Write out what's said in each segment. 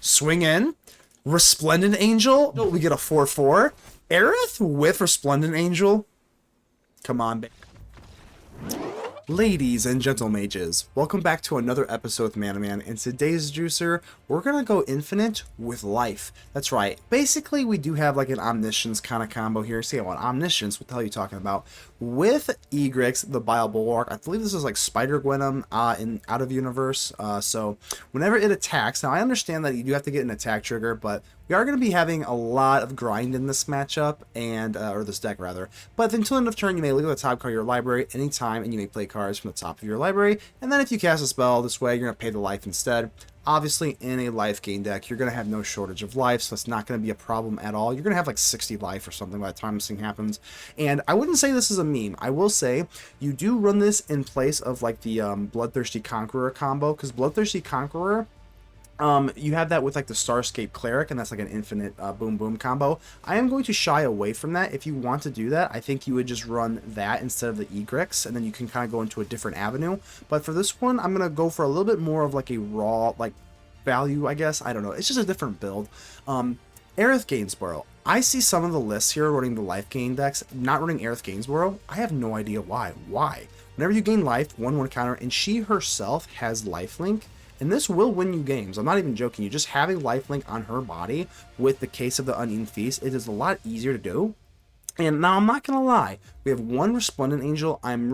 Swing in. Resplendent Angel. We get a 4/4. Aerith with Resplendent Angel. Come on, baby. Ladies and gentlemages, welcome back to another episode with Manaman. In today's juicer, we're gonna go infinite with life. That's right. Basically, we do have like an Omniscience kind of combo here. See what Omniscience? What the hell are you talking about? With Egrix, the Bile Bulwark. I believe this is like Spider Gwenum in out of universe. So whenever it attacks, now I understand that you do have to get an attack trigger, but we are going to be having a lot of grind in this matchup, and or this deck rather. But until end of turn, you may look at the top card of your library anytime, and you may play cards from the top of your library. And then if you cast a spell this way, you're going to pay the life instead. Obviously, in a life gain deck, you're going to have no shortage of life, so it's not going to be a problem at all. You're going to have like 60 life or something by the time this thing happens. And I wouldn't say this is a meme. I will say you do run this in place of like the Bloodthirsty Conqueror combo, because Bloodthirsty Conqueror, you have that with like the Starscape Cleric, and that's like an infinite boom boom combo. I am going to shy away from that. If you want to do that, I think you would just run that instead of the Egrix, and then you can kind of go into a different avenue. But for this one, I'm going to go for a little bit more of like a raw like value, I guess. I don't know. It's just a different build. Aerith Gainsborough. I see some of the lists here running the life gain decks, not running Aerith Gainsborough. I have no idea why. Why? Whenever you gain life, 1/1 counter, and she herself has lifelink, and this will win you games. I'm not even joking. You just having lifelink on her body with the Case of the Uneaten Feast, it is a lot easier to do. And now I'm not gonna lie, we have one Resplendent Angel. I'm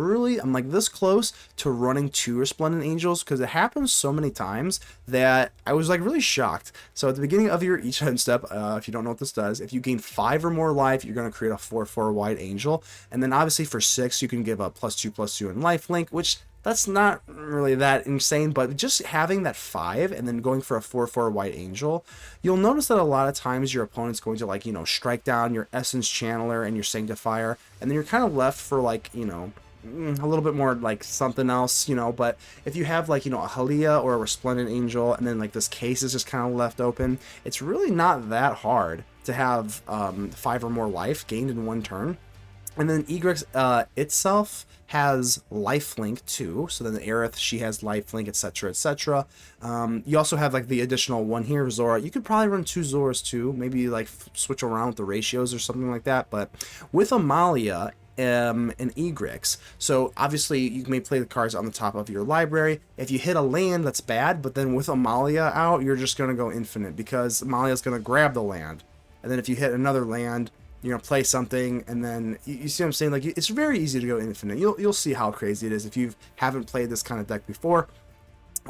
like this close to running 2 Resplendent Angels, because it happens so many times that I was like really shocked. So at the beginning of your each end step, if you don't know what this does, if you gain 5 or more life, you're gonna create a 4/4 white angel. And then obviously for 6, you can give a +2/+2 in lifelink, which that's not really that insane, but just having that 5 and then going for a 4/4 white angel, you'll notice that a lot of times your opponent's going to like, you know, strike down your Essence Channeler and your Sanctifier, and then you're kind of left for like, you know, a little bit more like something else, you know. But if you have like, you know, a Haliya or a Resplendent Angel, and then like this case is just kind of left open, it's really not that hard to have 5 or more life gained in one turn. And then Egrix itself has lifelink too, so then the Aerith, she has lifelink, etc, etc. You also have like the additional one here, Zora. You could probably run 2 Zoras too, maybe like switch around with the ratios or something like that. But with Amalia and Egrix, so obviously you may play the cards on the top of your library. If you hit a land, that's bad, but then with Amalia out, you're just going to go infinite, because Amalia's going to grab the land. And then if you hit another land, you're gonna play something, and then you see what I'm saying. Like, it's very easy to go infinite. You'll see how crazy it is if you haven't played this kind of deck before.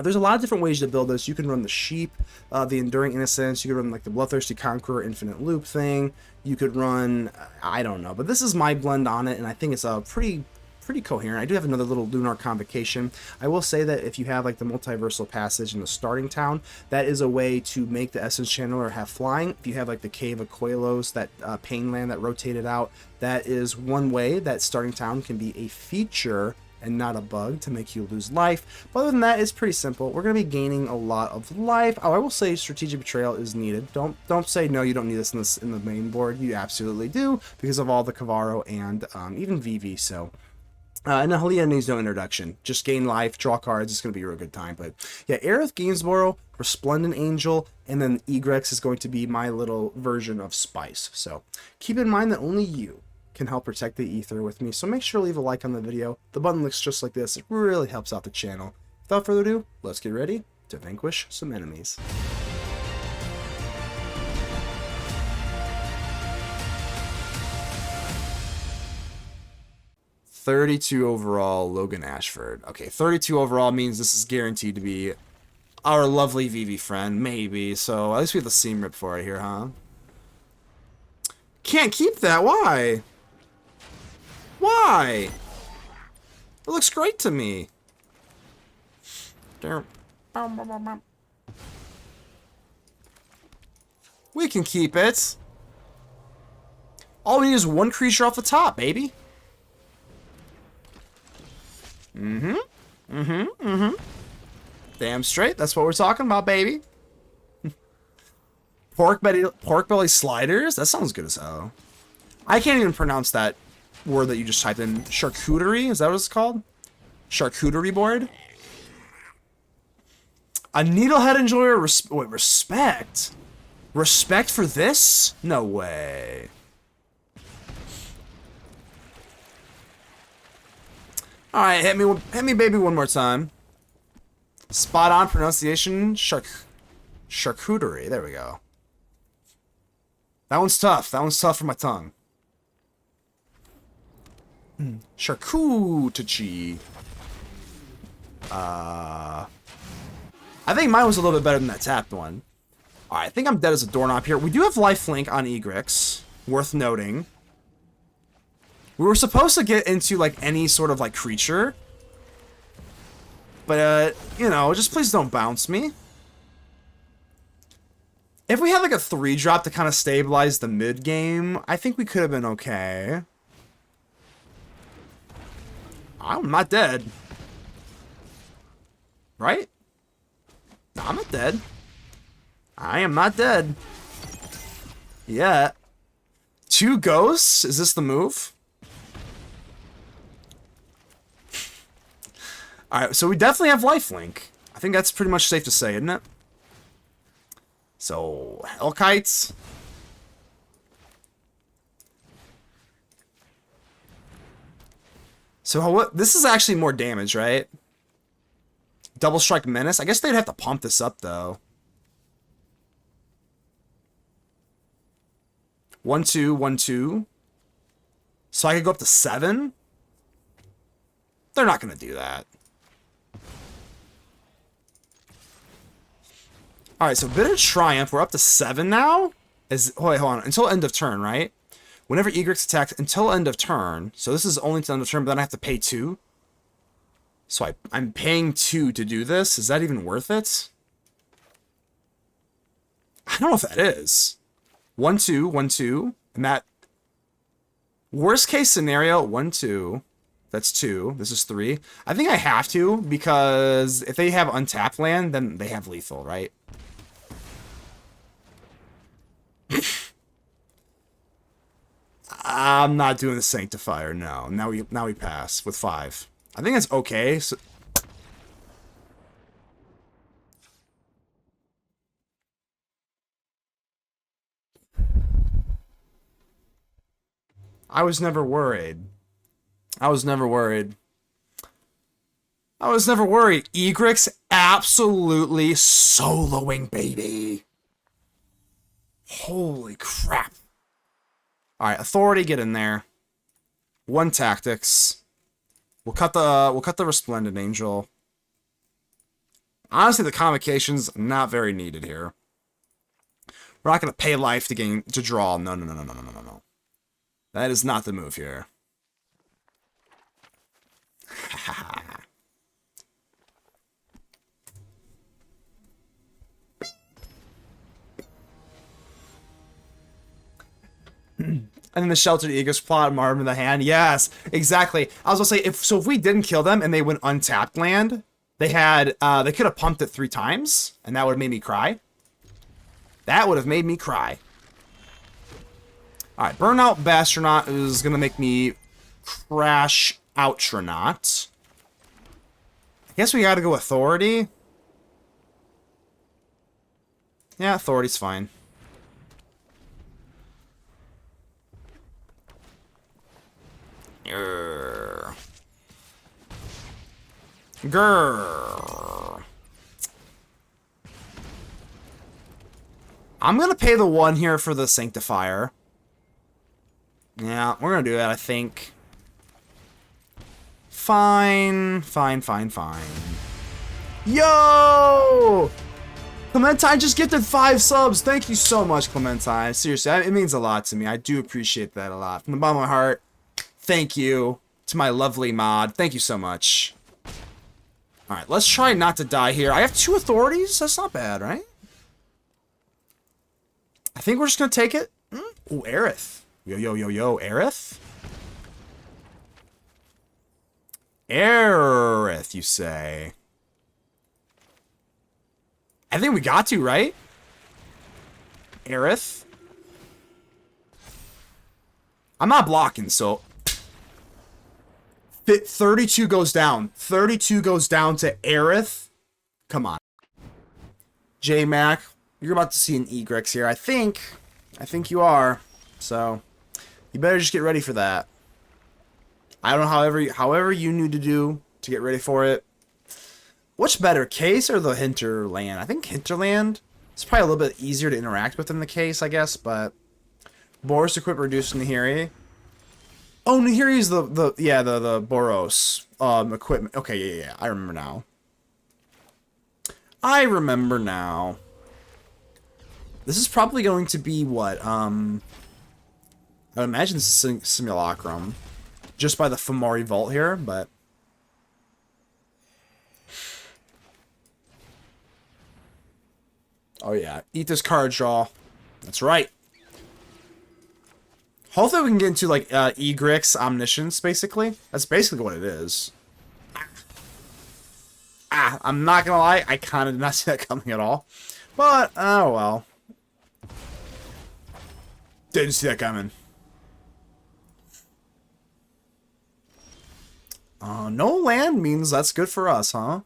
There's a lot of different ways to build this. You can run the Sheep, the Enduring Innocence. You could run like the Bloodthirsty Conqueror Infinite Loop thing. You could run, I don't know, but this is my blend on it, and I think it's a pretty coherent. I do have another little Lunar Convocation. I will say that if you have like the Multiversal Passage in the starting town, that is a way to make the Essence Channeler have flying. If you have like the Cave of Coilos, that Pain land that rotated out, that is one way that starting town can be a feature and not a bug to make you lose life. But other than that, it's pretty simple. We're going to be gaining a lot of life. Oh, I will say Strategic Betrayal is needed. Don't say no, you don't need this in the main board. You absolutely do, because of all the Kavaro and even VV. So and Haliya needs no introduction. Just gain life, draw cards. It's going to be a real good time. But yeah, Aerith Gainsborough, Resplendent Angel, and then Egrix is going to be my little version of Spice. So keep in mind that only you can help protect the ether with me. So make sure to leave a like on the video. The button looks just like this. It really helps out the channel. Without further ado, let's get ready to vanquish some enemies. $32 overall, Logan Ashford. Okay, 32 overall means this is guaranteed to be our lovely Vivi friend, maybe. So at least we have the seam rip for it here, huh? Can't keep that. Why? Why? It looks great to me. We can keep it. All we need is one creature off the top, baby. Damn straight. That's what we're talking about, baby. Pork belly sliders? That sounds good as hell. I can't even pronounce that word that you just typed in. Charcuterie? Is that what it's called? Charcuterie board? A Needlehead Enjoyer, wait, respect? Respect for this? No way. Alright, hit me baby one more time. Spot on pronunciation, charcuterie, there we go. That one's tough for my tongue. Charcuterie. I think mine was a little bit better than that tapped one. Alright, I think I'm dead as a doorknob here. We do have lifelink on Egrix, worth noting. We were supposed to get into, like, any sort of, like, creature. But, you know, just please don't bounce me. If we had, like, a 3-drop to kind of stabilize the mid-game, I think we could have been okay. I'm not dead. Right? No, I'm not dead. I am not dead. Yeah. 2 ghosts? Is this the move? Alright, so we definitely have lifelink. I think that's pretty much safe to say, isn't it? So, Hellkites. So, what? This is actually more damage, right? Double Strike Menace. I guess they'd have to pump this up, though. 1-2, 1-2. So I could go up to 7? They're not going to do that. Alright, so Bit of Triumph. We're up to 7 now? Wait, hold on. Until end of turn, right? Whenever Egrix attacks, until end of turn. So this is only until end of turn, but then I have to pay 2. So I'm paying 2 to do this. Is that even worth it? I don't know if that is. 1-2, 1-2. And that... Worst case scenario, 1-2. That's 2. This is 3. I think I have to, because if they have untapped land, then they have lethal, right? I'm not doing the Sanctifier, no. Now we pass with 5. I think that's okay. So I was never worried. I was never worried. Egrix absolutely soloing, baby. Holy crap. Alright, Authority, get in there. 1 Tactics. We'll cut the Resplendent Angel. Honestly, the Convocation's not very needed here. We're not gonna pay life to draw. No. That is not the move here. And then the Sheltered Eagles plot, Marvin in the hand. Yes, exactly. I was gonna say, if we didn't kill them and they went untapped land, they could have pumped it 3 times, and that would have made me cry. That would have made me cry. Alright, Burnout Bastronaut is gonna make me crash Outronaut. I guess we gotta go Authority. Yeah, Authority's fine. Grrr. I'm gonna pay the 1 here for the Sanctifier. Yeah, we're gonna do that, I think. Fine. Yo! Clementine just gifted 5 subs. Thank you so much, Clementine. Seriously, it means a lot to me. I do appreciate that a lot. From the bottom of my heart, thank you to my lovely mod. Thank you so much. Alright, let's try not to die here. I have 2 authorities? That's not bad, right? I think we're just gonna take it. Ooh, Aerith. Yo, Aerith? Aerith, you say? I think we got to, right? Aerith? I'm not blocking, so... 32 goes down. 32 goes down to Aerith. Come on. J-Mac, you're about to see an Egrix here. I think you are. So, you better just get ready for that. I don't know, however you need to do to get ready for it. What's better, case or the Hinterland? I think Hinterland is probably a little bit easier to interact with than the case, I guess, but Boros equip reduced Nahiri. Oh, Nahiri is the Boros equipment. Okay, yeah, I remember now. This is probably going to be what? I would imagine it's a simulacrum. Just by the Fomori Vault here, but... Oh yeah, eat this card draw. That's right. Hopefully we can get into, like, Egrix Omniscience, basically. That's basically what it is. I'm not gonna lie, I kind of did not see that coming at all. But, oh well. Didn't see that coming. No land means that's good for us, huh?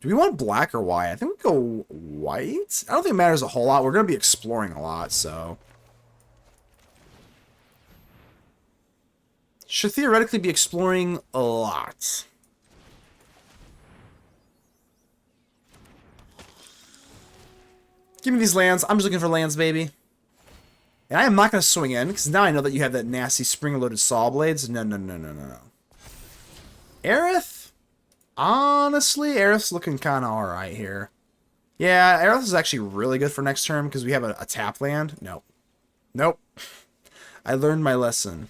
Do we want black or white? I think we go white. I don't think it matters a whole lot. We're going to be exploring a lot, so... Should theoretically be exploring a lot. Give me these lands. I'm just looking for lands, baby. And I am not going to swing in, because now I know that you have that nasty spring-loaded saw blades. No. Aerith? Honestly, Aerith's looking kind of alright here. Yeah, Aerith is actually really good for next turn, because we have a tap land. Nope. I learned my lesson.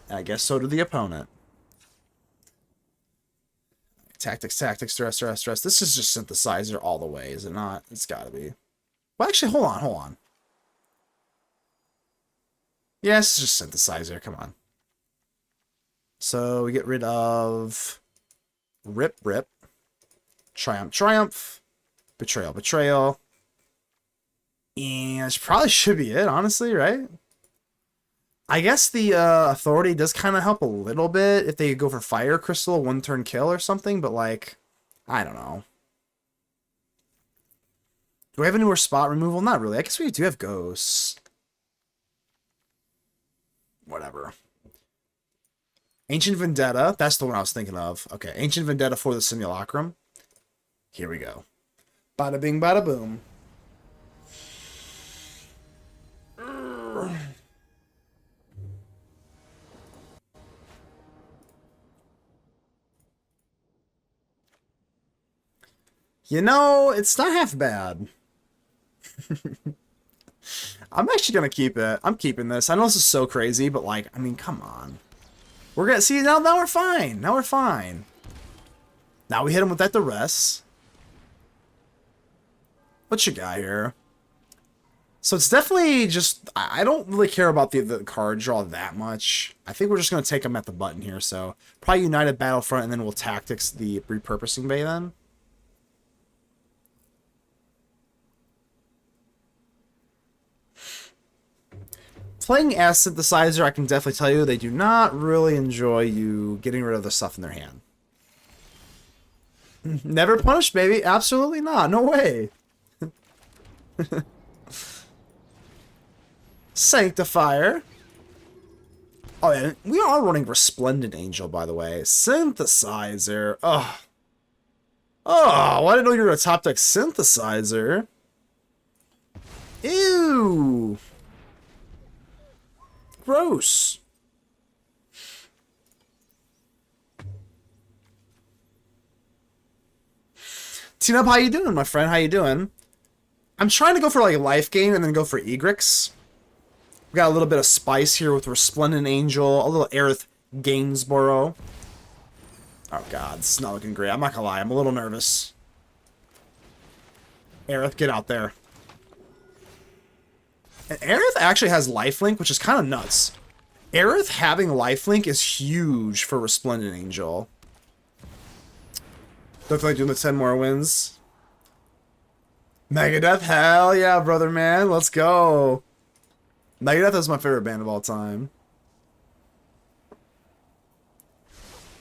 I guess so did the opponent. Tactics, Duress. This is just Synthesizer all the way, is it not? It's gotta be. Well, actually, hold on. Yeah, it's just Synthesizer, come on. So, we get rid of... Rip. Triumph. Betrayal. And this probably should be it, honestly, right? I guess the Authority does kind of help a little bit if they go for Fire Crystal, one-turn kill or something, but, like, I don't know. Do we have any more spot removal? Not really. I guess we do have Ghosts. Whatever. Ancient Vendetta. That's the one I was thinking of. Okay, Ancient Vendetta for the Simulacrum. Here we go. Bada bing, bada boom. You know, it's not half bad. I'm actually gonna keep it. I'm keeping this. I know this is so crazy, but like, I mean, come on. We're gonna see now we're fine. Now we're fine. Now we hit him with that Duress. What you got here? So it's definitely just, I don't really care about the card draw that much. I think we're just gonna take him at the button here. So probably United Battlefront, and then we'll tactics the repurposing bay then. Playing as Synthesizer, I can definitely tell you, they do not really enjoy you getting rid of the stuff in their hand. Never punished, baby. Absolutely not. No way. Sanctifier. Oh, yeah. We are running Resplendent Angel, by the way. Synthesizer. Oh, I didn't know you were a top deck Synthesizer. Ew. Gross. T-Nub, how you doing, my friend? How you doing? I'm trying to go for like life gain and then go for Egrix. We got a little bit of spice here with Resplendent Angel, a little Aerith Gainsborough. Oh god, this is not looking great. I'm not gonna lie, I'm a little nervous. Aerith, get out there. And Aerith actually has lifelink, which is kind of nuts. Aerith having lifelink is huge for Resplendent Angel. Don't feel like doing the 10 more wins. Megadeth, hell yeah, brother man, let's go. Megadeth is my favorite band of all time.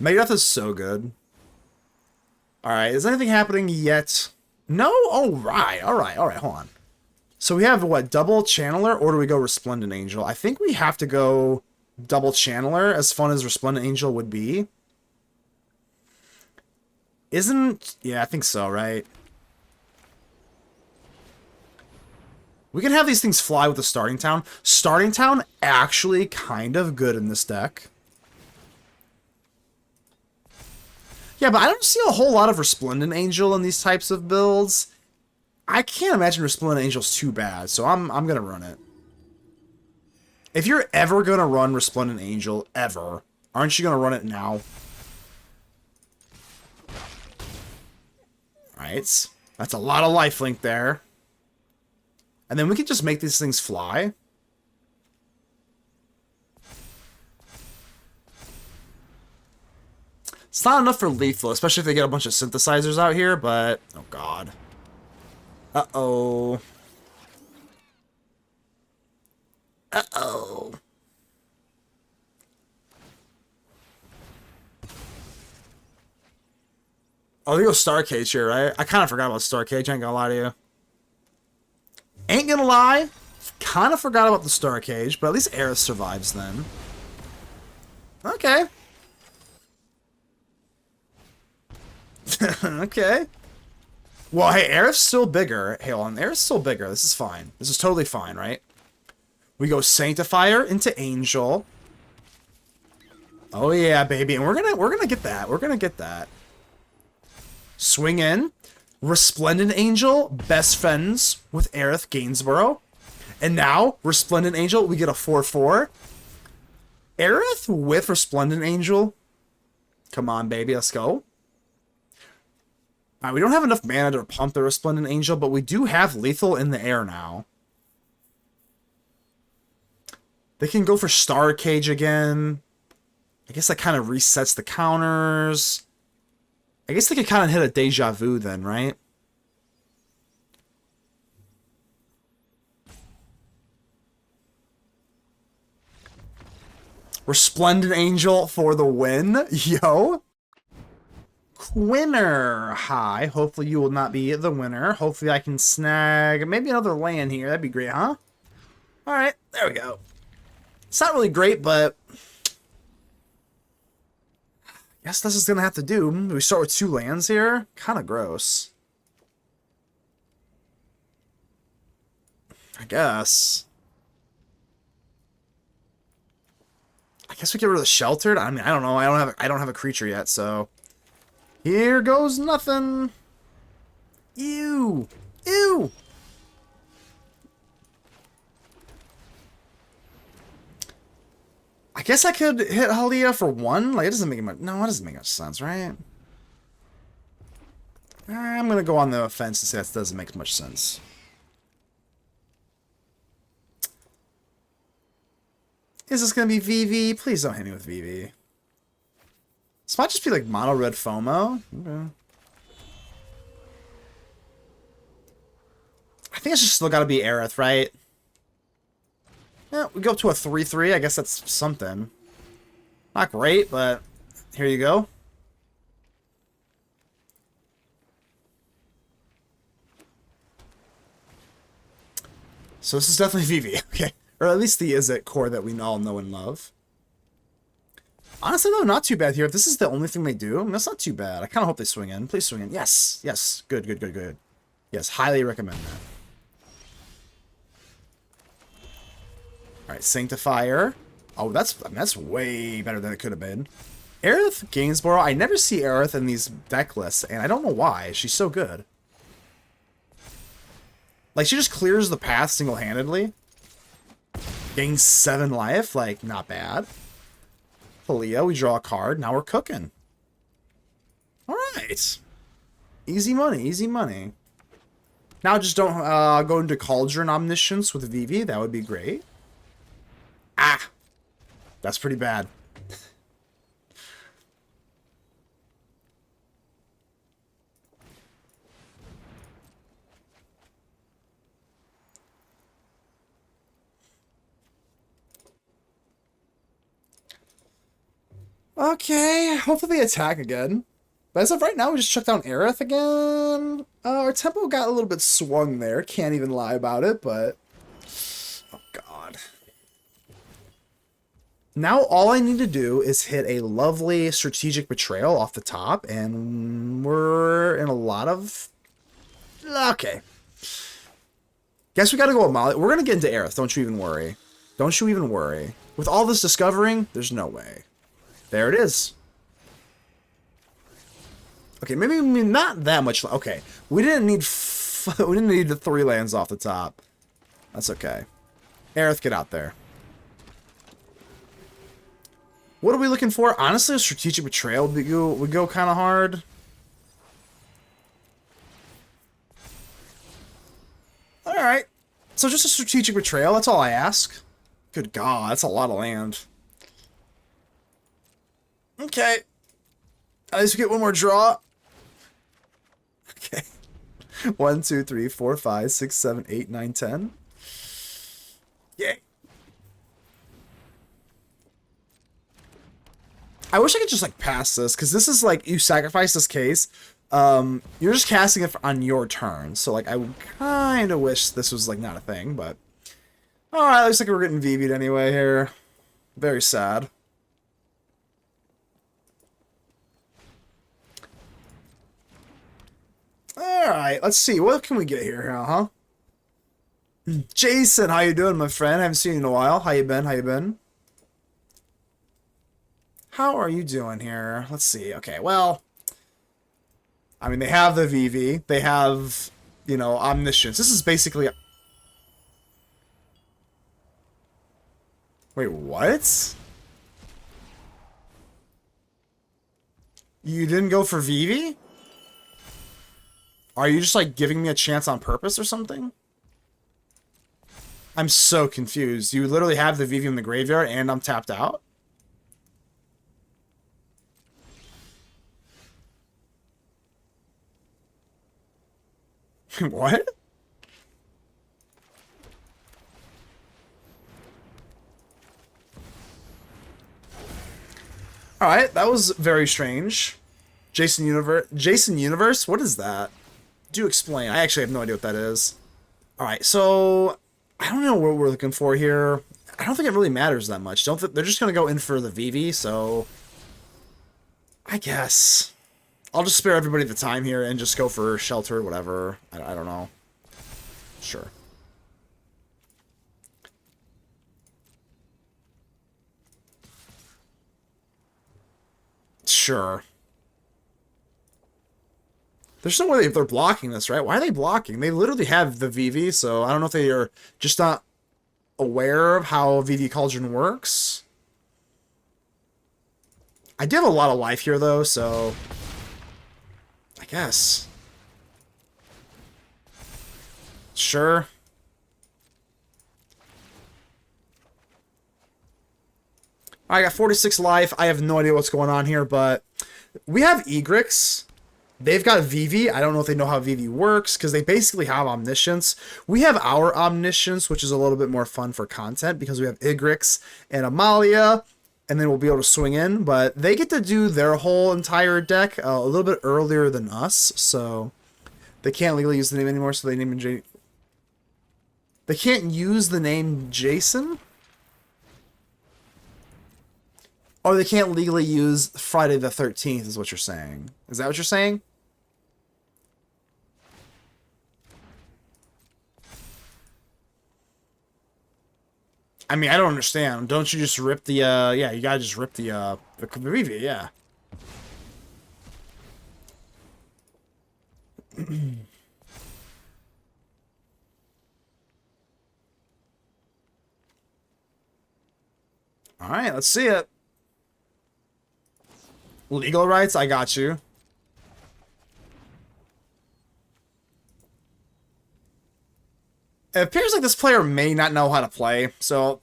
Megadeth is so good. Alright, is anything happening yet? No? Oh, right. All right. All right. Hold on. So we have, what, double Channeler, or do we go Resplendent Angel? I think we have to go double Channeler, as fun as Resplendent Angel would be. Isn't... Yeah, I think so, right? We can have these things fly with the Starting Town. Starting Town, actually kind of good in this deck. Yeah, but I don't see a whole lot of Resplendent Angel in these types of builds. I can't imagine Resplendent Angel's too bad, so I'm going to run it. If you're ever going to run Resplendent Angel, ever, aren't you going to run it now? Alright, that's a lot of lifelink there. And then we can just make these things fly. It's not enough for lethal, especially if they get a bunch of synthesizers out here, but... Oh, God. Uh-oh. Uh-oh. Oh, there goes Star Cage here, right? I kind of forgot about Star Cage, I ain't gonna lie to you. Ain't gonna lie, kind of forgot about the Star Cage, but at least Aerith survives then. Okay. Okay. Well, hey, Aerith's still bigger. Hey, hold on, Aerith's still bigger. This is fine. This is totally fine, right? We go Sanctifier into Angel. Oh yeah, baby, and we're gonna get that. We're gonna get that. Swing in. Resplendent Angel, best friends with Aerith Gainsborough. And now, Resplendent Angel, we get a 4/4. Aerith with Resplendent Angel. Come on, baby, let's go. Alright, we don't have enough mana to pump the Resplendent Angel, but we do have lethal in the air now. They can go for Star Cage again. I guess that kind of resets the counters. I guess they could kind of hit a Deja Vu then, right? Resplendent Angel for the win. Yo. Winner. Hi. Hopefully you will not be the winner. Hopefully I can snag maybe another land here. That'd be great, huh? Alright, there we go. It's not really great, but... I guess this is going to have to do. We start with 2 lands here. Kind of gross. I guess. I guess we get rid of the Sheltered. I mean, I don't know. I don't have a creature yet, so here goes nothing. Ew. Ew. I guess I could hit Haliya for 1. Like, it doesn't make much... No, it doesn't make much sense, right? I'm going to go on the offense and say that doesn't make much sense. Is this going to be VV? Please don't hit me with VV. This might just be like mono red FOMO. Okay. I think it's just still got to be Aerith, right? Yeah, we go to a 3/3. I guess that's something. Not great, but here you go. So this is definitely VV, okay. Or at least the Izzet core that we all know and love. Honestly, though, not too bad here. If this is the only thing they do, I mean, that's not too bad. I kind of hope they swing in. Please swing in. Yes, yes. Good, good, good, good. Yes, highly recommend that. Alright, Sanctifier. Oh, that's way better than it could have been. Aerith Gainsborough. I never see Aerith in these deck lists, and I don't know why. She's so good. Like, she just clears the path single-handedly. Gains 7 life. Like, not bad. Haliya, we draw a card. Now we're cooking. Alright. Easy money, easy money. Now just don't go into Cauldron Omniscience with VV. That would be great. Ah! That's pretty bad. Okay, hopefully they attack again. But as of right now, we just shut down Aerith again. Our tempo got a little bit swung there. Can't even lie about it, but... Oh, God. Now all I need to do is hit a lovely Strategic Betrayal off the top, and we're in a lot of... Okay. Guess we gotta go Amalia. We're gonna get into Aerith, don't you even worry. Don't you even worry. With all this discovering, there's no way. There it is. Okay, maybe not that much. Okay, we didn't need the 3 lands off the top. That's okay. Aerith, get out there. What are we looking for? Honestly, a Strategic Betrayal would go kind of hard. Alright. So just a Strategic Betrayal, that's all I ask. Good God, that's a lot of land. Okay. At least we get one more draw. Okay. 1, 2, 3, 4, 5, 6, 7, 8, 9, 10. Yay. I wish I could just, like, pass this, because this is, like, you sacrifice this case, you're just casting it on your turn, so, like, I would kind of wish this was, like, not a thing, but... Alright, looks like we're getting VV'd anyway here. Very sad. Alright, let's see, what can we get here, huh? Jason, how you doing, my friend? I haven't seen you in a while. How you been? How you been? How are you doing here? Let's see. Okay, well... I mean, they have the VV. They have, you know, Omniscience. This is basically... Wait, what? You didn't go for VV? Are you just, like, giving me a chance on purpose or something? I'm so confused. You literally have the VV in the graveyard and I'm tapped out? What? Alright, that was very strange. Jason Universe? What is that? Do explain. I actually have no idea what that is. Alright, so... I don't know what we're looking for here. I don't think it really matters that much. They're just going to go in for the VV, so... I guess... I'll just spare everybody the time here and just go for shelter, whatever. I don't know. Sure. Sure. There's no way they're blocking this, right? Why are they blocking? They literally have the VV, so I don't know if they are just not aware of how VV Cauldron works. I do have a lot of life here, though, so... I guess. Sure. I got 46 life. I have no idea what's going on here, but we have Egrix. They've got VV. I don't know if they know how VV works, because they basically have Omniscience. We have our Omniscience, which is a little bit more fun for content, because we have Egrix and Amalia, and then we'll be able to swing in, but they get to do their whole entire deck a little bit earlier than us, so they can't legally use the name anymore, so they name him They can't use the name Jason? Or they can't legally use Friday the 13th, is what you're saying. Is that what you're saying? I mean, I don't understand. Don't you just rip the, yeah, you gotta just rip the preview, yeah. Alright, let's see it. Legal rights, I got you. It appears like this player may not know how to play, so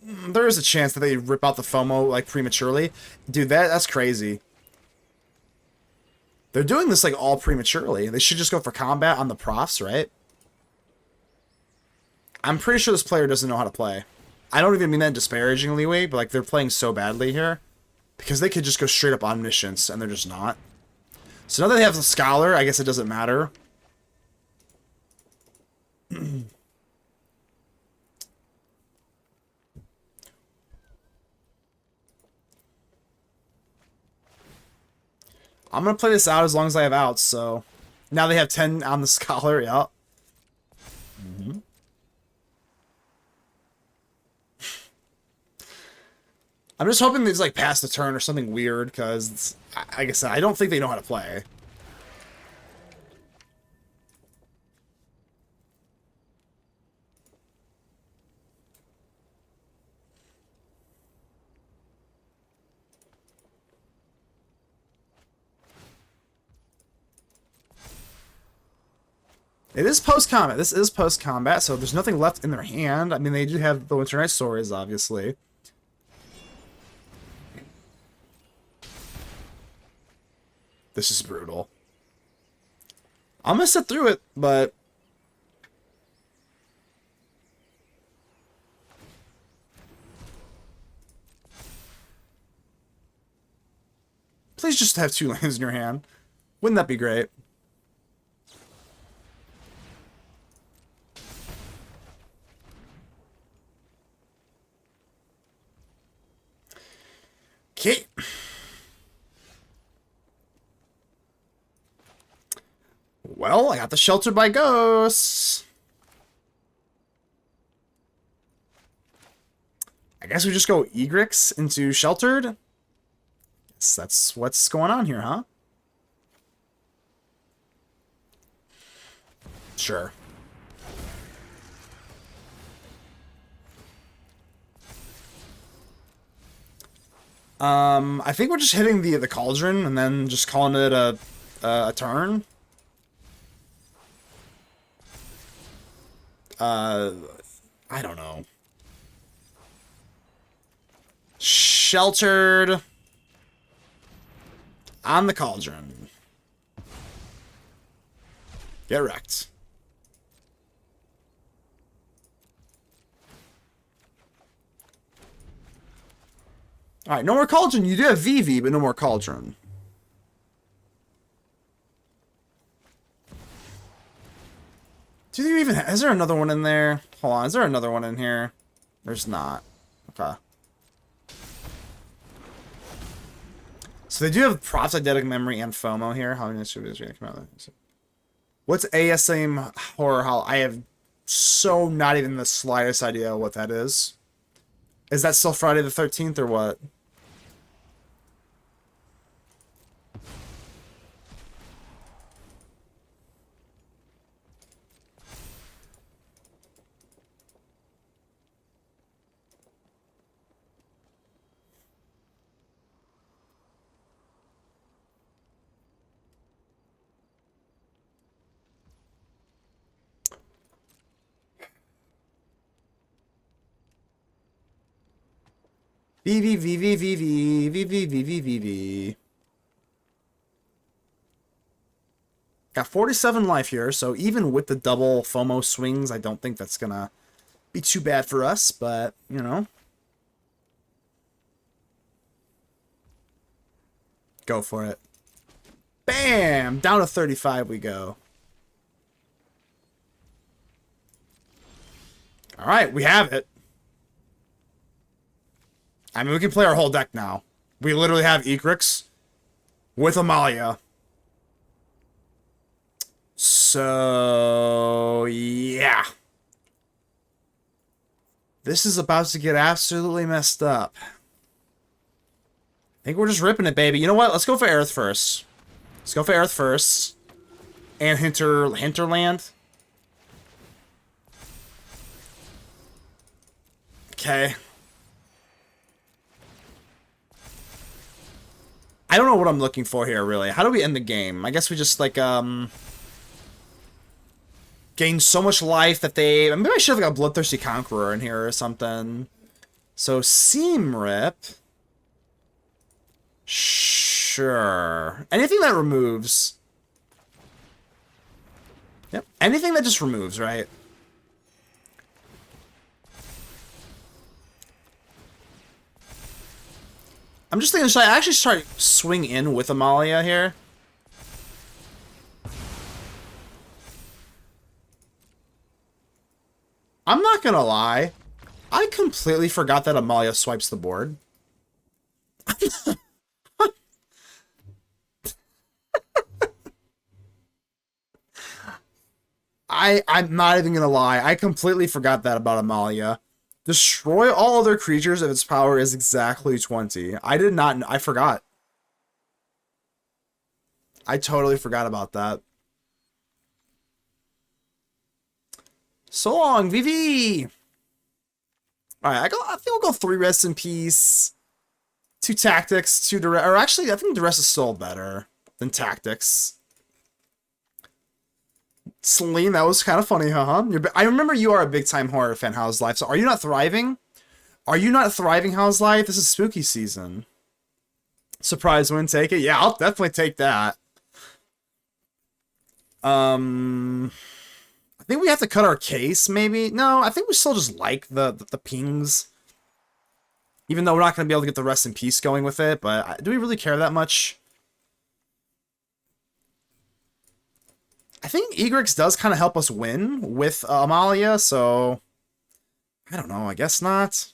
there is a chance that they rip out the FOMO like prematurely. Dude, that's crazy. They're doing this like all prematurely. They should just go for combat on the profs, right? I'm pretty sure this player doesn't know how to play. I don't even mean that disparagingly, but like they're playing so badly here because they could just go straight up Omniscience and they're just not. So now that they have the Scholar, I guess it doesn't matter. I'm gonna play this out as long as I have outs, so... Now they have 10 on the Scholar, yeah. I'm just hoping it's like pass the turn or something weird, because, like I said, I don't think they know how to play. It is post-combat. This is post-combat, so there's nothing left in their hand. I mean, they do have the Winter Night Stories, obviously. This is brutal. I'm gonna sit through it, but... Please just have 2 lands in your hand. Wouldn't that be great? Okay. Well, I got the Sheltered by Ghosts. I guess we just go Egrix into Sheltered. Guess that's what's going on here, huh? Sure. I think we're just hitting the Cauldron and then just calling it a turn. I don't know. Sheltered on the Cauldron. Get wrecked. Alright, no more Cauldron. You do have VV, but no more Cauldron. Do you even... Is there another one in there? Hold on, is there another one in here? There's not. Okay. So they do have Props, Eidetic Memory, and FOMO here. How many distributors are going to come out? What's ASM Horror Hall? I have so not even the slightest idea what that is. Is that still Friday the 13th or what? VV. Got 47 life here, so even with the double FOMO swings, I don't think that's gonna be too bad for us, but, you know. Go for it. Bam! Down to 35 we go. Alright, we have it. I mean, we can play our whole deck now. We literally have Egrix with Amalia. So, yeah. This is about to get absolutely messed up. I think we're just ripping it, baby. You know what? Let's go for Aerith first. Let's go for Aerith first. And Hinterland. Okay. I don't know what I'm looking for here, really. How do we end the game? I guess we just, like, gain so much life that they... Maybe I should have got a Bloodthirsty Conqueror in here or something. So, Seam Rip. Sure. Anything that removes. Yep. Anything that just removes, right? I'm just thinking, should I actually start swing in with Amalia here? I'm not gonna lie. I completely forgot that Amalia swipes the board. I'm not even gonna lie. I completely forgot that about Amalia. Destroy all other creatures if its power is exactly 20. I did not. I forgot. I totally forgot about that. So long, VV! Alright, I think we'll go 3 Rest in Peace, 2 Tactics, 2 Duress. Or actually, I think Duress is still better than Tactics. Celine, that was kind of funny, huh? I remember you are a big-time horror fan, How's Life. So are you not thriving? Are you not thriving, How's Life? This is spooky season. Surprise win, take it? Yeah, I'll definitely take that. I think we have to cut our case, maybe? No, I think we still just like the pings. Even though we're not going to be able to get the Rest in Peace going with it, but do we really care that much? I think Egrix does kind of help us win with Amalia, so... I don't know, I guess not.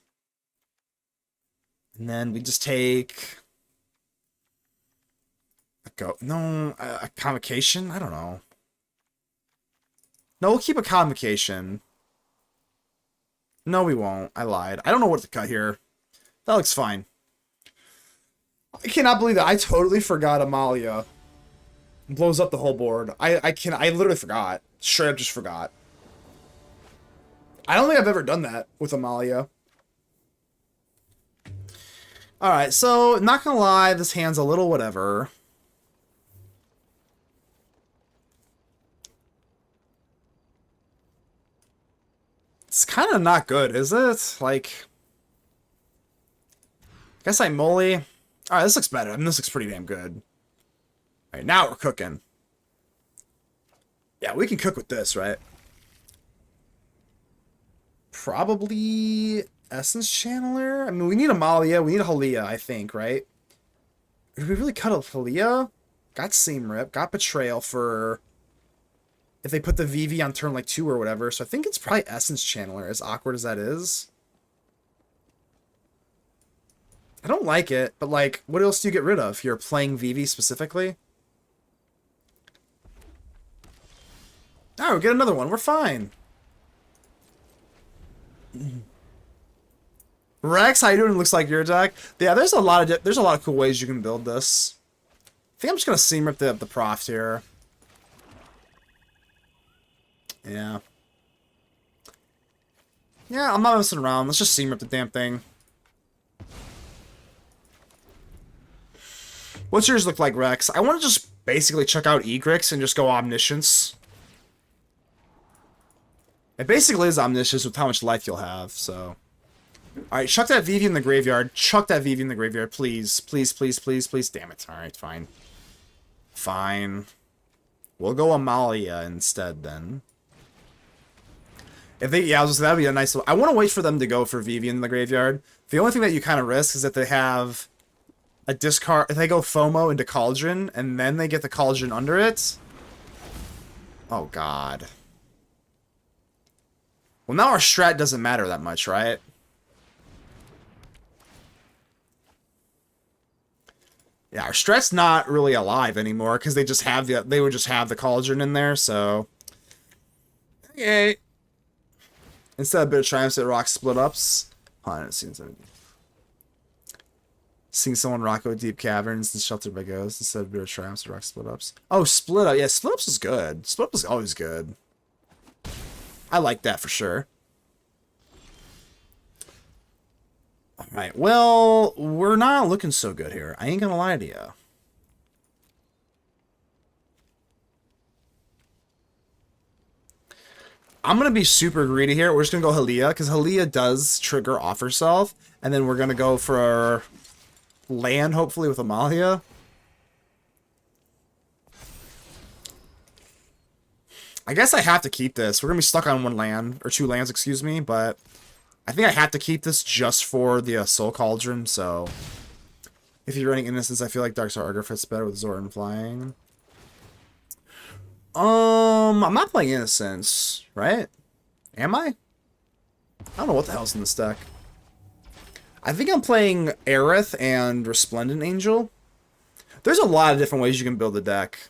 And then we just take... a Convocation? I don't know. No, we'll keep a Convocation. No, we won't. I lied. I don't know what to cut here. That looks fine. I cannot believe that. I totally forgot Amalia. Blows up the whole board. I literally forgot. Straight up just forgot. I don't think I've ever done that with Amalia. Alright, so, not gonna lie, this hand's a little whatever. It's kind of not good, is it? Like... Guess I Molly. Alright, this looks better. I mean, this looks pretty damn good. Alright, now we're cooking. Yeah, we can cook with this, right? Probably Essence Channeler? I mean, we need Amalia. We need a Haliya, I think, right? Did we really cut a Haliya? Got Seam Rip. Got Betrayal for... if they put the VV on turn, like, 2 or whatever. So I think it's probably Essence Channeler, as awkward as that is. I don't like it, but, like, what else do you get rid of? You're playing VV specifically? Oh, we'll get another one. We're fine. Rex, how you doing? Looks like your deck. Yeah, there's a lot of cool ways you can build this. I think I'm just gonna Seam Rip the Proft here. Yeah. Yeah, I'm not messing around. Let's just Seam Rip the damn thing. What's yours look like, Rex? I want to just basically check out Egrix and just go Omniscience. It basically is Omniscience with how much life you'll have, so... Alright, chuck that VV in the graveyard. Chuck that VV in the graveyard, please. Please, please, please, please. Damn it. Alright, fine. Fine. We'll go Amalia instead, then. If they... Yeah, that'd be a nice... I want to wait for them to go for VV in the graveyard. The only thing that you kind of risk is that they have... a discard... If they go FOMO into Cauldron, and then they get the Cauldron under it... Oh, God. Well, now our strat doesn't matter that much, right? Yeah, our strat's not really alive anymore, because they just have the... They would just have the Cauldron in there, so... Okay. Instead of a bit of Triumphs, it rocks split-ups. Hold on, it seems like... Seeing someone rock out deep caverns and sheltered by ghosts instead of bitter triumphs or rock split-ups. Oh, split-up. Yeah, split-ups is good. Split-up is always good. I like that for sure. Alright, well, we're not looking so good here. I ain't gonna lie to you. I'm gonna be super greedy here. We're just gonna go Haliya, because Haliya does trigger off herself. And then we're gonna go for... land, hopefully, with Amalia. I guess I have to keep this. We're going to be stuck on 1 land, or 2 lands, excuse me, but I think I have to keep this just for the Soul Cauldron, so... If you're running Innocence, I feel like Darkstar Arger fits better with Zora and Flying. I'm not playing Innocence, right? Am I? I don't know what the hell's in this deck. I think I'm playing Aerith and Resplendent Angel. There's a lot of different ways you can build a deck.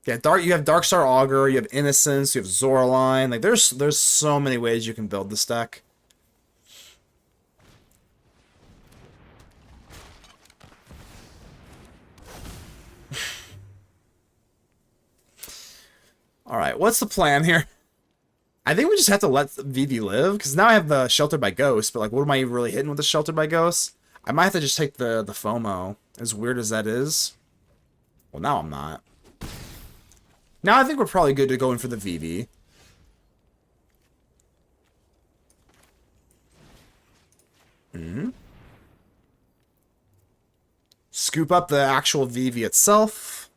Yeah, you have Darkstar Augur, you have Innocence, you have Zora line. Like there's so many ways you can build this deck. Alright, what's the plan here? I think we just have to let Vivi live, because now I have the Sheltered by Ghost, but like, what am I really hitting with the Sheltered by Ghost? I might have to just take the FOMO, as weird as that is. Well, now I'm not. Now I think we're probably good to go in for the Vivi. Scoop up the actual Vivi itself.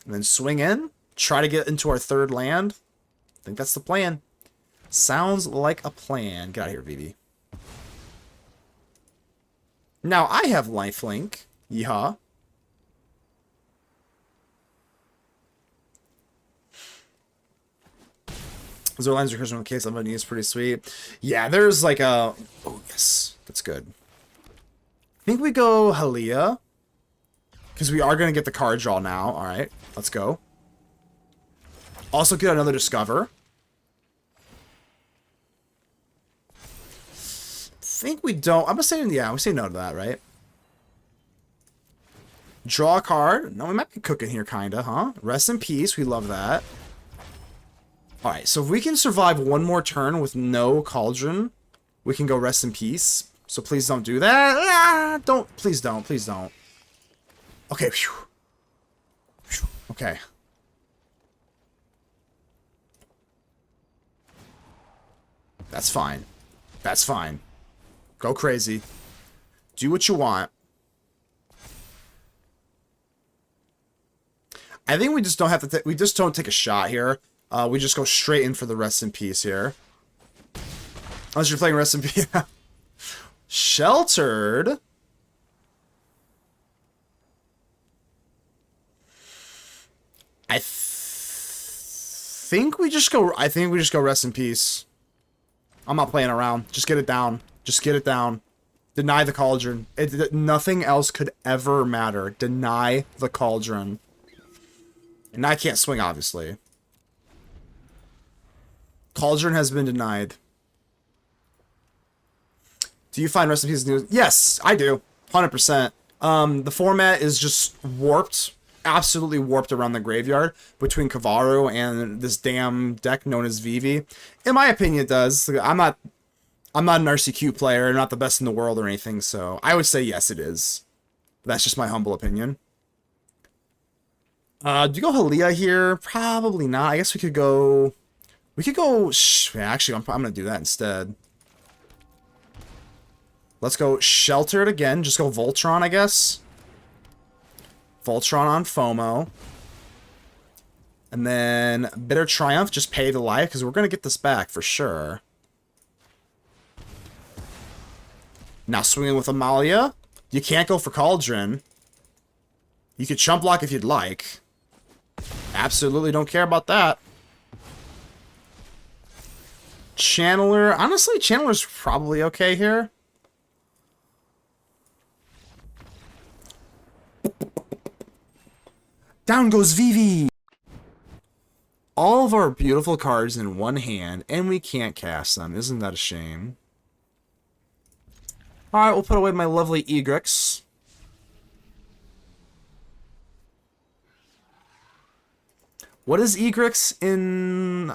And then swing in. Try to get into our third land. I think that's the plan. Sounds like a plan. Get out of here, Vivi. Now I have lifelink. Yeehaw. Zora lines recursion in case of money is pretty sweet. Yeah, there's like a... Oh, yes. That's good. I think we go Haliya. Because we are going to get the card draw now. Alright, let's go. Also get another Discover. Think we don't... I'm saying, yeah, we say no to that, right? Draw a card. No, we might be cooking here, kinda, huh? Rest in peace. We love that. Alright, so if we can survive one more turn with no Cauldron, we can go rest in peace. So please don't do that. Ah, don't. Please don't. Please don't. Okay. Phew. Phew. Okay. That's fine. That's fine. Go crazy. Do what you want. I think we just don't have to. We just don't take a shot here. We just go straight in for the rest in peace here. Unless you're playing rest in peace. Sheltered. I think we just go. I think we just go rest in peace. I'm not playing around. Just get it down. Just get it down. Deny the Cauldron. Nothing else could ever matter. Deny the Cauldron. And I can't swing, obviously. Cauldron has been denied. Do you find Rest in Peace news? Yes, I do. 100%. The format is just warped. Absolutely warped around the graveyard between Kavaru and this damn deck known as Vivi. In my opinion, it does. I'm not an RCQ player. I'm not the best in the world or anything, so I would say yes, it is. That's just my humble opinion. Do you go Haliya here? Probably not. I guess we could go... Actually, I'm going to do that instead. Let's go Sheltered again. Just go Voltron, I guess. Voltron on FOMO. And then Bitter Triumph. Just pay the life, because we're going to get this back for sure. Now swinging with Amalia. You can't go for Cauldron. You could chump block if you'd like. Absolutely don't care about that. Channeler. Honestly, Channeler's probably okay here. Down goes Vivi! All of our beautiful cards in one hand, and we can't cast them. Isn't that a shame? Alright, we'll put away my lovely Egrix. What is Egrix in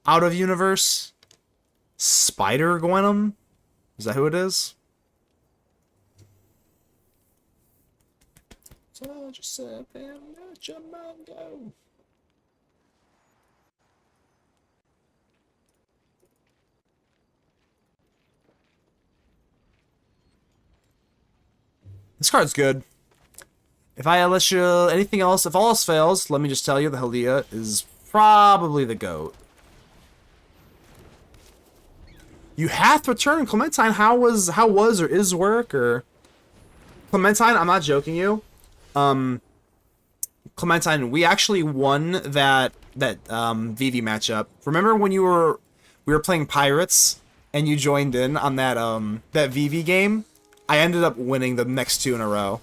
Out of Universe? Spider Gwenum? Is that who it is? So just sit there and let your mind go. This card's good. If I let you anything else, if all else fails, let me just tell you the Haliya is probably the GOAT. You have to return Clementine. How was or is work or Clementine? I'm not joking you. Clementine, we actually won that Vivi matchup. Remember when we were playing Pirates and you joined in on that Vivi game? I ended up winning the next two in a row.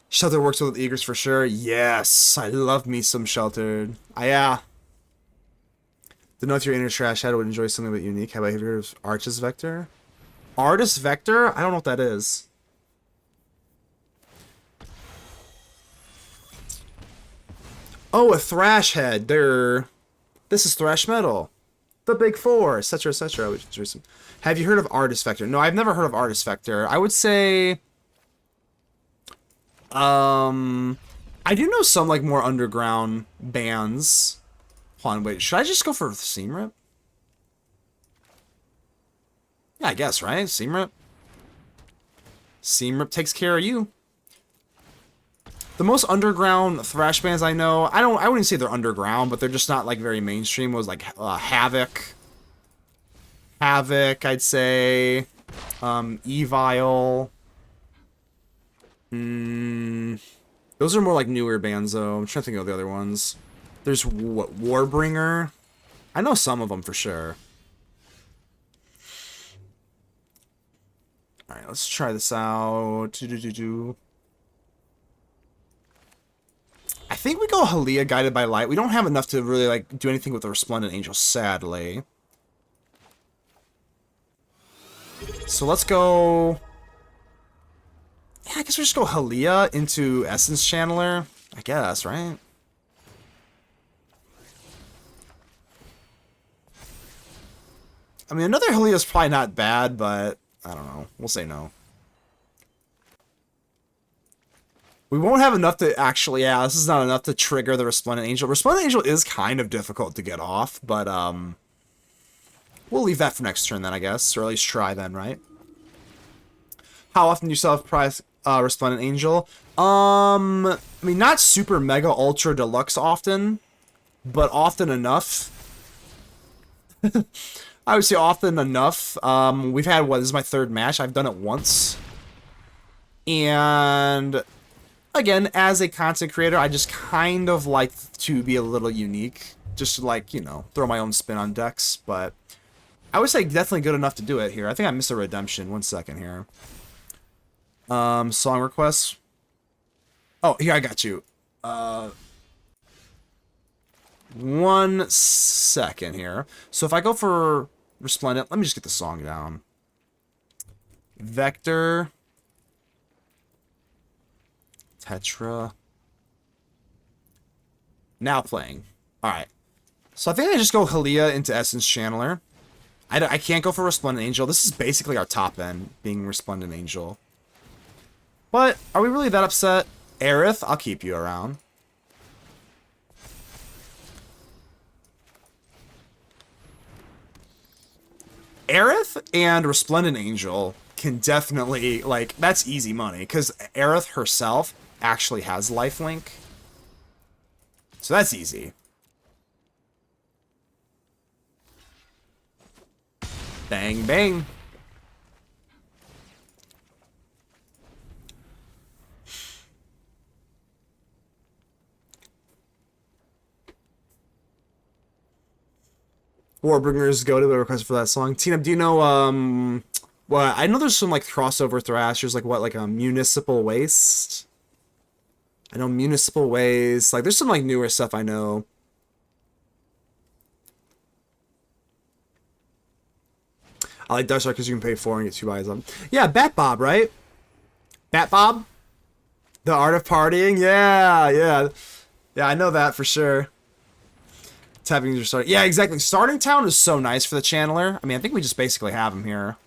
Shelter works with Egrix for sure. Yes, I love me some Sheltered. Yeah. To know if your inner trash head would enjoy something a bit unique. Have I heard of Artist Vector? Artist Vector? I don't know what that is. Oh, a Thrash head. This is Thrash Metal. The Big Four, etc., etc. Have you heard of Artist Vector? No, I've never heard of Artist Vector. I would say... I do know some, like, more underground bands. Hold on, wait. Should I just go for Seam Rip? Yeah, I guess, right? Seam Rip? Seam Rip takes care of you. The most underground thrash bands I know, I wouldn't say they're underground, but they're just not, like, very mainstream. Was, like, Havoc. Havoc, I'd say. Evil. Those are more, like, newer bands, though. I'm trying to think of the other ones. There's, what, Warbringer? I know some of them for sure. Alright, let's try this out. I think we go Haliya, Guided by Light. We don't have enough to really, like, do anything with the Resplendent Angel, sadly. So let's go... Yeah, I guess we just go Haliya into Essence Channeler. I guess, right? I mean, another Haliya is probably not bad, but... I don't know. We'll say no. We won't have enough to actually... Yeah, this is not enough to trigger the Resplendent Angel. Resplendent Angel is kind of difficult to get off, but, we'll leave that for next turn then, I guess. Or at least try then, right? How often do you self-prize Resplendent Angel? I mean, not super mega ultra deluxe often, but often enough. I would say often enough. We've had, what, this is my third match. I've done it once. And, again, as a content creator, I just kind of like to be a little unique. Just to, like, you know, throw my own spin on decks. But I would say definitely good enough to do it here. I think I missed a redemption. 1 second here. Song requests. Oh, here, I got you. 1 second here. So if I go for Resplendent, let me just get the song down. Vector. Tetra. Now playing. Alright. So I think I just go Haliya into Essence Channeler. I can't go for Resplendent Angel. This is basically our top end, being Resplendent Angel. But, are we really that upset? Aerith, I'll keep you around. Aerith and Resplendent Angel can definitely, like, that's easy money, because Aerith herself actually has lifelink. So that's easy. Bang, bang. Warbringer's go to the request for that song. Tina, do you know, well, I know there's some, like, crossover thrashers, like, what, like, a Municipal Waste? I know Municipal Waste. Like, there's some, like, newer stuff I know. I like Dust because you can pay 4 and get 2 buys on. Yeah, Bat Bob, right? Bat Bob? The Art of Partying? Yeah, yeah. Yeah, I know that for sure. Tapping your start. Yeah, exactly. Starting Town is so nice for the Channeler. I mean, I think we just basically have him here.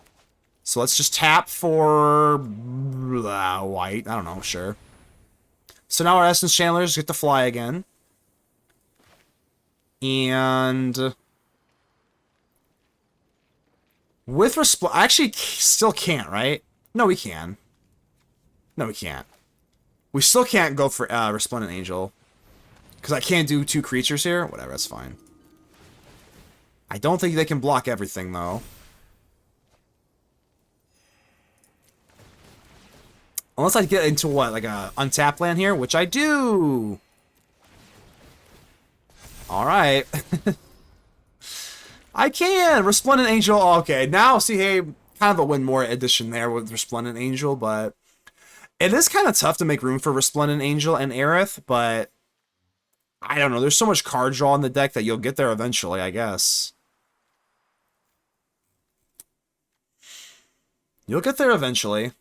So let's just tap for white. I don't know, sure. So now our Essence Channelers get to fly again. And with actually still can't, right? No, we can. No, we can't. We still can't go for Resplendent Angel. Because I can't do 2 creatures here? Whatever, that's fine. I don't think they can block everything, though. Unless I get into, what, like a untapped land here? Which I do! Alright. I can! Resplendent Angel, okay. Now, see, hey, kind of a win more addition there with Resplendent Angel, but... It is kind of tough to make room for Resplendent Angel and Aerith, but I don't know. There's so much card draw in the deck that you'll get there eventually, I guess. You'll get there eventually.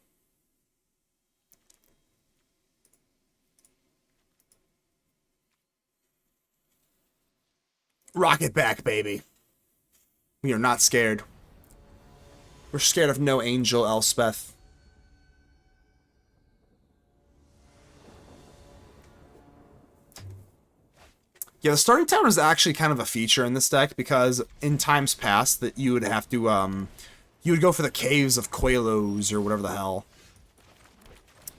Rocket back, baby. We are not scared. We're scared of no Angel, Elspeth. Yeah, the starting town is actually kind of a feature in this deck because in times past that you would have to, you would go for the Caves of Quelos or whatever the hell.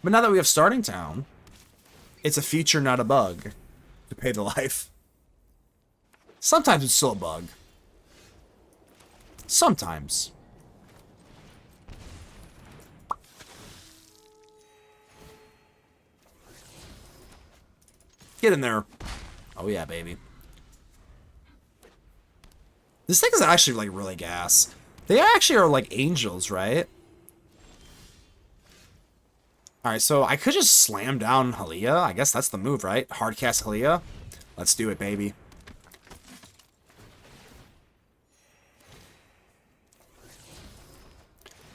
But now that we have starting town, it's a feature, not a bug, to pay the life. Sometimes it's still a bug. Sometimes. Get in there. Oh yeah, baby. This thing is actually, like, really gas. They actually are, like, angels, right? Alright, so I could just slam down Haliya. I guess that's the move, right? Hardcast Haliya. Let's do it, baby.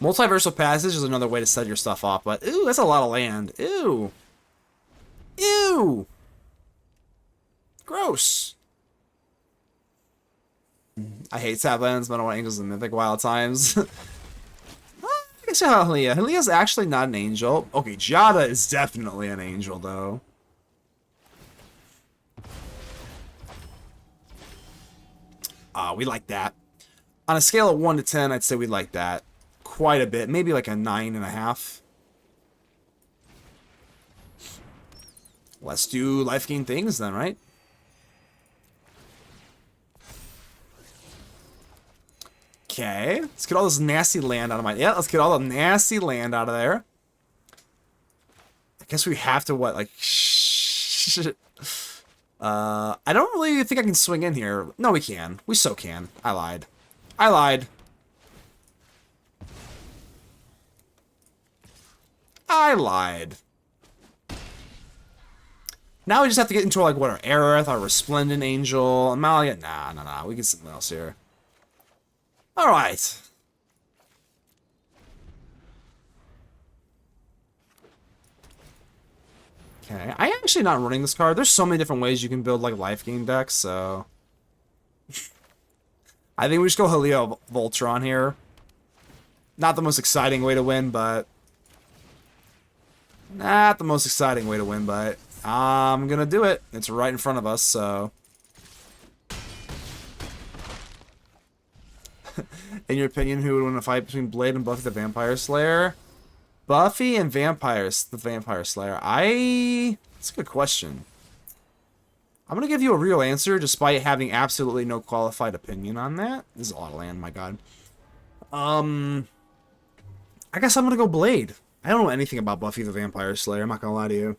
Multiversal Passage is another way to set your stuff off, but ooh, that's a lot of land. Ew. Ew. Gross. I hate Saplands, but I don't want Angels and Mythic Wild Times. I guess Haliya. Haliya's actually not an angel. Okay, Jada is definitely an angel, though. We like that. On a scale of 1 to 10, I'd say we like that quite a bit. Maybe like a 9.5. Let's do life gain things then, right? Okay, let's get all this nasty land out of my... Yeah, let's get all the nasty land out of there. I guess we have to, what, like... I don't really think I can swing in here. No, we can. We so can. I lied. I lied. I lied. Now we just have to get into, like, what, our Aerith, our Resplendent Angel, Amalia. Nah. We get something else here. Alright. Okay, I am actually not running this card. There's so many different ways you can build, like, life gain decks, so... I think we just go Haliya Voltron here. Not the most exciting way to win, but... Not the most exciting way to win, but... I'm gonna do it. It's right in front of us, so... In your opinion, who would win a fight between Blade and Buffy the Vampire Slayer? Buffy and the Vampire Slayer. That's a good question. I'm going to give you a real answer despite having absolutely no qualified opinion on that. This is a lot of land, my god. I guess I'm going to go Blade. I don't know anything about Buffy the Vampire Slayer. I'm not going to lie to you.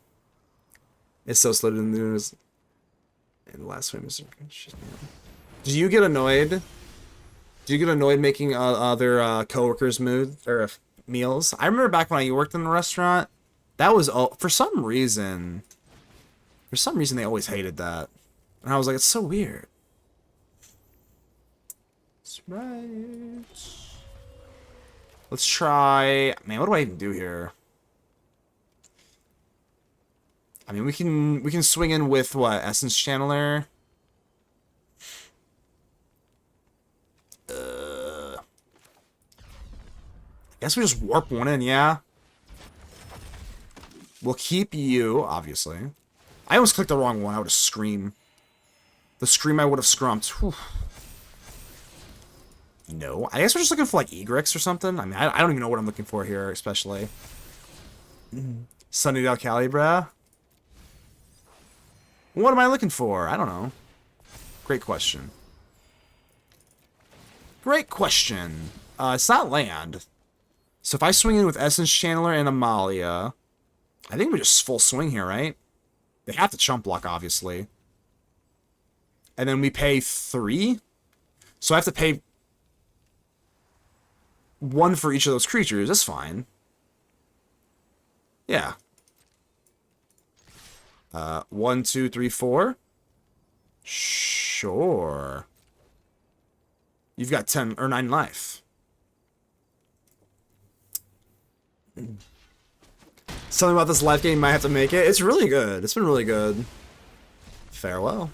It's so slid in the news. And the last famous... Do you get annoyed? Do you get annoyed making other coworkers' meals? I remember back when I worked in a restaurant, that was for some reason they always hated that, and I was like, it's so weird. That's right. Let's try. Man, what do I even do here? I mean, we can swing in with what, Essence Channeler. Guess we just warp one in, yeah. We'll keep you, obviously. I almost clicked the wrong one. I would have screamed. The scream I would have scrumped. Whew. No. I guess we're just looking for, like, Egrix or something. I mean, I don't even know what I'm looking for here, especially. Sunnydale Calibra. What am I looking for? I don't know. Great question. Great question. It's not land. So if I swing in with Essence Channeler and Amalia, I think we just full swing here, right? They have to chump block, obviously. And then we pay 3. So I have to pay 1 for each of those creatures. That's fine. Yeah. 1, 2, 3, 4. Sure. You've got 10 or 9 life. Something about this life game might have to make it. It's really good. It's been really good. Farewell.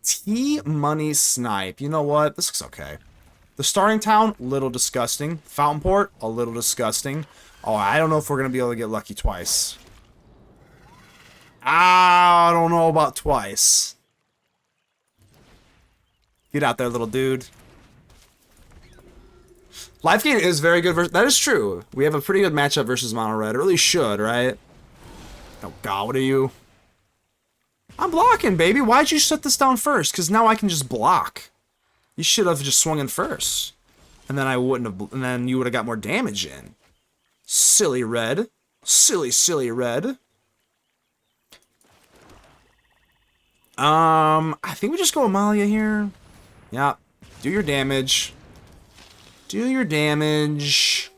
T-Money Snipe. You know what? This looks okay. The starting town, little disgusting. Fountainport, a little disgusting. Oh, I don't know if we're going to be able to get lucky twice. I don't know about twice. Get out there, little dude. Life gain is very good. That is true. We have a pretty good matchup versus Mono Red. It really should, right? Oh, God, what are you? I'm blocking, baby. Why'd you shut this down first? Because now I can just block. You should have just swung in first. And then I wouldn't have... And then you would have got more damage in. Silly red. Silly, silly red. I think we just go Amalia here. Yeah. Do your damage. Do your damage.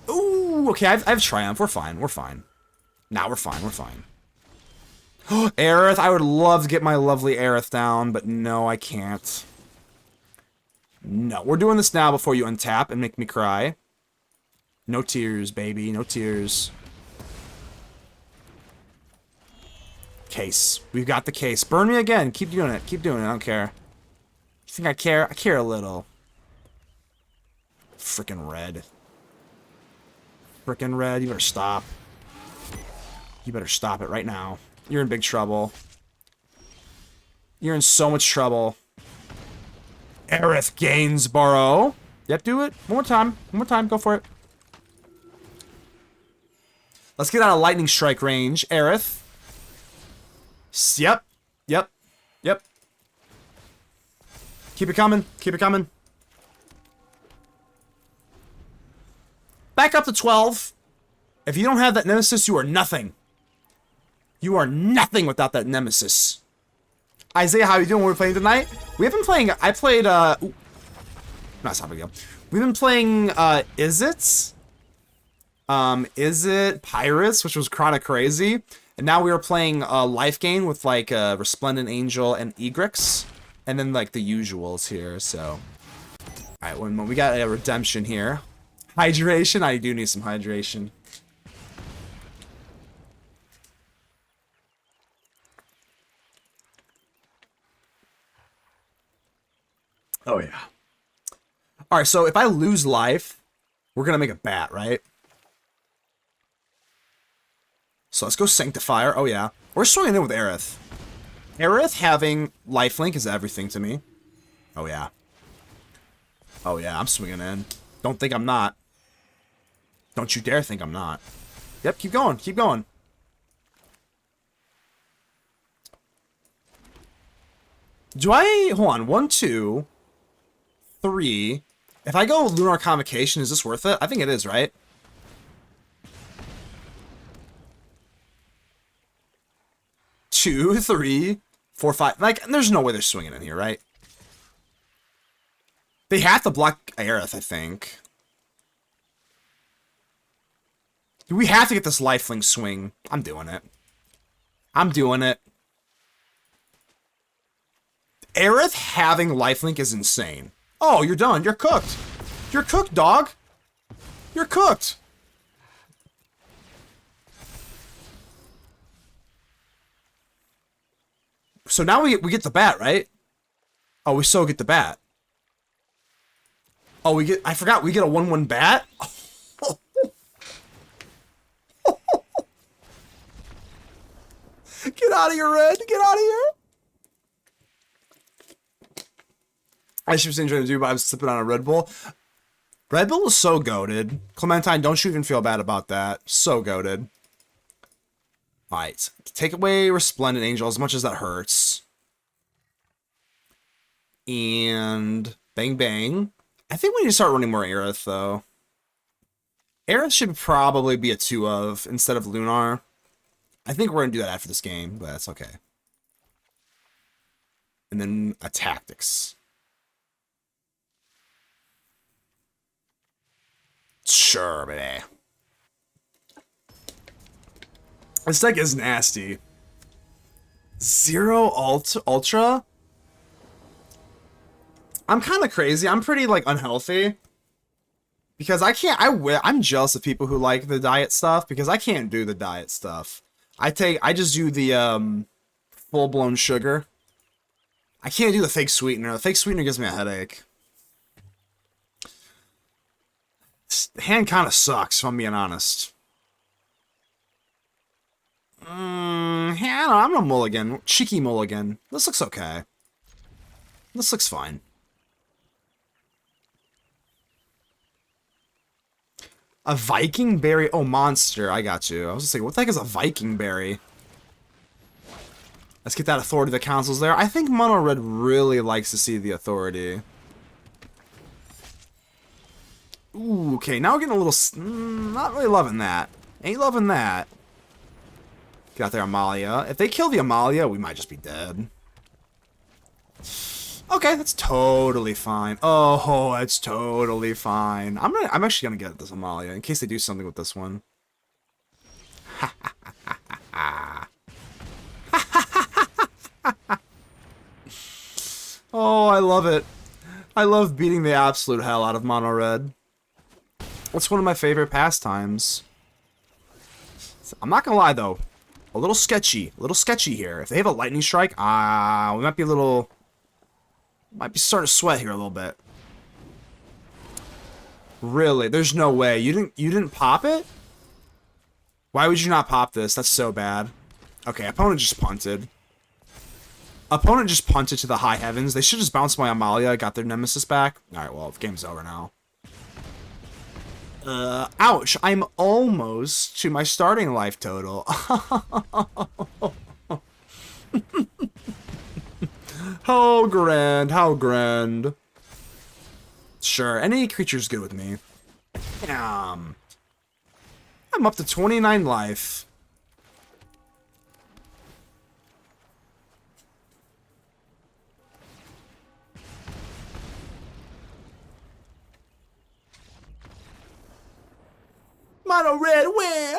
Ooh, okay, I've Triumph. We're fine. We're fine. Nah, we're fine. We're fine. Aerith, I would love to get my lovely Aerith down, but no, I can't. No, we're doing this now before you untap and make me cry. No tears, baby. No tears. Case. We've got the case. Burn me again. Keep doing it. Keep doing it. I don't care. You think I care? I care a little. Frickin' red. Frickin' red. You better stop. You better stop it right now. You're in big trouble. You're in so much trouble. Aerith Gainsborough. Yep, do it. One more time. One more time. Go for it. Let's get out of lightning strike range. Aerith. Yep. Yep. Yep. Keep it coming. Keep it coming. Back up to 12. If you don't have that nemesis, you are nothing. You are nothing without that nemesis. Isaiah, how are you doing? What are we playing tonight? We have been playing... I played... Ooh, not a big deal. We've been playing... Is It Pirates, which was kind of crazy. And now we are playing Life Gain with like Resplendent Angel and Egrix. And then like the usuals here, so. Alright, when we got a redemption here. Hydration, I do need some hydration. Oh yeah. Alright, so if I lose life, we're gonna make a bat, right? So let's go Sanctifier. Oh, yeah. We're swinging in with Aerith. Aerith having lifelink is everything to me. Oh, yeah. Oh, yeah. I'm swinging in. Don't think I'm not. Don't you dare think I'm not. Yep, keep going. Keep going. Do I... Hold on. 1, 2, 3. If I go Lunar Convocation, is this worth it? I think it is, right? 2, 3, 4, 5. Like, there's no way they're swinging in here, right? They have to block Aerith, I think. We have to get this lifelink swing. I'm doing it. I'm doing it. Aerith having lifelink is insane. Oh, you're done. You're cooked. You're cooked, dog. You're cooked. So now we get the bat, right? Oh, we still get the bat. Oh, we get... I forgot. We get a 1/1 bat? Get out of here, Red. Get out of here. I should have enjoying to do, but I was sipping on a Red Bull. Red Bull was so goated. Clementine, don't you even feel bad about that. So goated. Alright. Take away Resplendent Angel as much as that hurts. And bang bang. I think we need to start running more Aerith, though. Aerith should probably be a 2 of instead of Lunar. I think we're going to do that after this game, but that's okay. And then a tactics. Sure, baby. This deck is nasty. 0 ultra? I'm kind of crazy. I'm pretty, like, unhealthy. Because I can't, I'm jealous of people who like the diet stuff, because I can't do the diet stuff. I just do the, full-blown sugar. I can't do the fake sweetener. The fake sweetener gives me a headache. The hand kind of sucks, if I'm being honest. I don't know, I'm a mulligan. Cheeky mulligan. This looks okay. This looks fine. A Viking berry? Oh, monster. I got you. I was just like, what the heck is a Viking berry? Let's get that authority of the Consuls there. I think Mono Red really likes to see the authority. Ooh, okay. Now we're getting a little... not really loving that. Ain't loving that. Get out there, Amalia. If they kill the Amalia, we might just be dead. Okay, that's totally fine. Oh, that's totally fine. I'm actually gonna get this Amalia in case they do something with this one. Oh, I love it. I love beating the absolute hell out of Mono Red. It's one of my favorite pastimes. I'm not gonna lie though, a little sketchy here. If they have a lightning strike, we might be a little. Might be starting to sweat here a little bit. Really? There's no way. You didn't pop it? Why would you not pop this? That's so bad. Okay, opponent just punted. Opponent just punted to the high heavens. They should just bounce my Amalia, got their nemesis back. Alright, well, the game's over now. Ouch. I'm almost to my starting life total. How grand, how grand. Sure, any creature's good with me. I'm up to 29 life. Mono Red win!